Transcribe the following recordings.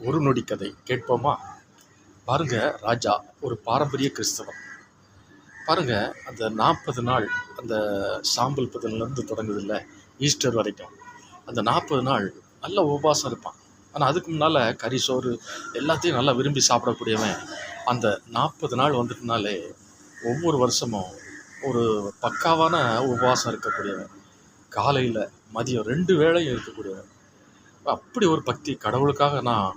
ஒரு நொடி கதை கேட்போமா? பாருங்க, ராஜா ஒரு பாரம்பரிய கிறிஸ்தவன். பாருங்க, அந்த 40 நாள், அந்த சாம்பல் புதன்லேருந்து தொடங்குதுல்ல, ஈஸ்டர் வரைக்கும் அந்த 40 நாள் நல்ல உபவாசம் இருப்பான். ஆனால் அதுக்கு முன்னால் கறி சோறு எல்லாத்தையும் நல்லா விரும்பி சாப்பிடக்கூடியவன். அந்த 40 நாள் வந்துட்டுனாலே ஒவ்வொரு வருஷமும் ஒரு பக்காவான உபவாசம் இருக்கக்கூடியவன். காலையில் மதியம் 2 வேளையும் இருக்கக்கூடியவன். அப்படி ஒரு பக்தி, கடவுளுக்காக நான்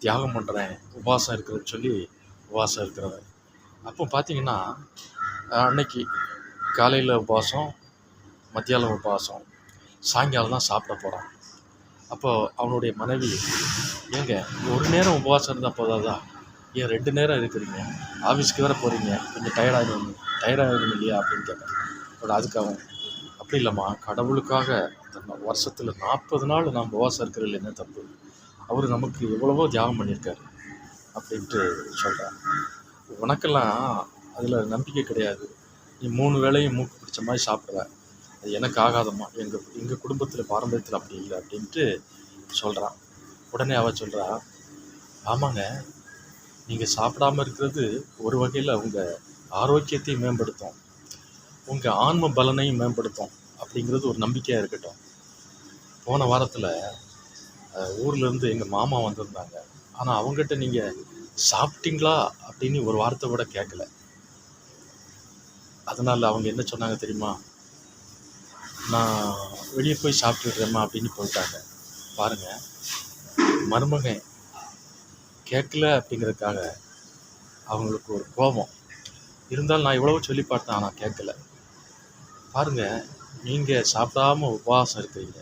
தியாகம் பண்ணுறேன், உபவாசம் இருக்கிறேன்னு சொல்லி உபவாசம் இருக்கிறவன். அப்போ பார்த்தீங்கன்னா, அன்னைக்கு காலையில் உபவாசம், மத்தியானம் உபவாசம், சாயங்காலம் தான் சாப்பிட போகிறான். அப்போது அவனுடைய மனைவி, ஏங்க ஒரு நேரம் உபவாசம் இருந்தால் போதாதா, ஏன் 2 நேரம் இருக்கிறீங்க, ஆஃபீஸ்க்கு வேறு போகிறீங்க, கொஞ்சம் டயர்டாகிடும் இல்லையா அப்படின்னு கேட்டேன். அதுக்கு அவன், அப்படி இல்லைம்மா, கடவுளுக்காக வருஷத்தில் 40 நாள் நாம் உபவாசம் இருக்கிறது என்ன தப்பு, அவர் நமக்கு எவ்வளவோ தியாகம் பண்ணியிருக்காரு அப்படின்ட்டு சொல்கிறார். உனக்கெல்லாம் அதில் நம்பிக்கை கிடையாது, நீ 3 வேளையும் மூக்கு பிடிச்ச மாதிரி சாப்பிட்ற, அது எனக்கு ஆகாதம்மா, எங்கள் குடும்பத்தில் பாரம்பரியத்தில் அப்படி இல்லை அப்படின்ட்டு சொல்கிறான். உடனே அவள் சொல்கிறா, ஆமாங்க, நீங்கள் சாப்பிடாமல் இருக்கிறது ஒரு வகையில் உங்கள் ஆரோக்கியத்தையும் மேம்படுத்தும், உங்கள் ஆன்ம பலனையும் மேம்படுத்தும் அப்படிங்கிறது ஒரு நம்பிக்கையாக இருக்கட்டும். போன வாரத்தில் ஊர்லேருந்து எங்கள் மாமா வந்திருந்தாங்க. ஆனால் அவங்ககிட்ட நீங்கள் சாப்பிட்டீங்களா அப்படின்னு ஒரு வார்த்தை கூட கேட்கல. அதனால் அவங்க என்ன சொன்னாங்க தெரியுமா, நான் வெளியே போய் சாப்பிட்டுடுறேம்மா அப்படின்னு போயிட்டாங்க. பாருங்கள், மருமகன் கேட்கல அப்படிங்கிறதுக்காக அவங்களுக்கு ஒரு கோபம் இருந்தாலும் நான் எவ்வளவோ சொல்லி பார்த்தேன், ஆனால் கேட்கல. பாருங்கள், நீங்கள் சாப்பிடாமல் உபவாசம் இருக்கிறீங்க,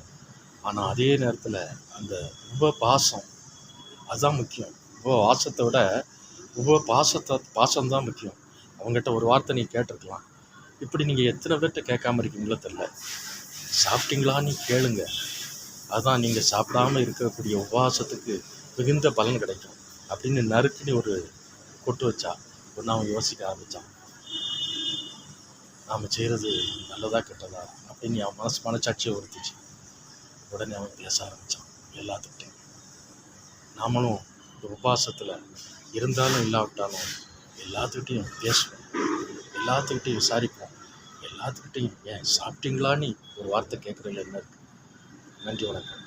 ஆனால் அதே நேரத்தில் அந்த உபவாசம் அதுதான் முக்கியம். உபவாசத்தை விட பாசம்தான் முக்கியம். அவங்ககிட்ட ஒரு வார்த்தை நீ கேட்டிருக்கலாம். இப்படி நீங்கள் எத்தனை பேர்கிட்ட கேட்காம இருக்கீங்களோ தெரில. சாப்பிட்டீங்களான்னு கேளுங்க, அதுதான் நீங்கள் சாப்பிடாமல் இருக்கக்கூடிய உபவாசத்துக்கு மிகுந்த பலன் கிடைக்கும் அப்படின்னு நறுக்குன்னு ஒரு கொட்டு வச்சா. ஒன்று அவன் யோசிக்க ஆரம்பித்தான், நாம் செய்கிறது நல்லதா கெட்டதா அப்படின்னு அவன் மனச்சாட்சியை உறுத்திச்சு. உடனே அவன் பேச ஆரம்பித்தான் எல்லாத்துக்கிட்டையும். நாமளும் இந்த உபவாசத்தில் இருந்தாலும் இல்லாவிட்டாலும் எல்லாத்துக்கிட்டையும் பேசுவோம், எல்லாத்துக்கிட்டையும் விசாரிப்போம், எல்லாத்துக்கிட்டையும் ஏன் சாப்பிட்டீங்களான்னு ஒரு வார்த்தை கேட்குறதுல என்ன இருக்குது. நன்றி, வணக்கம்.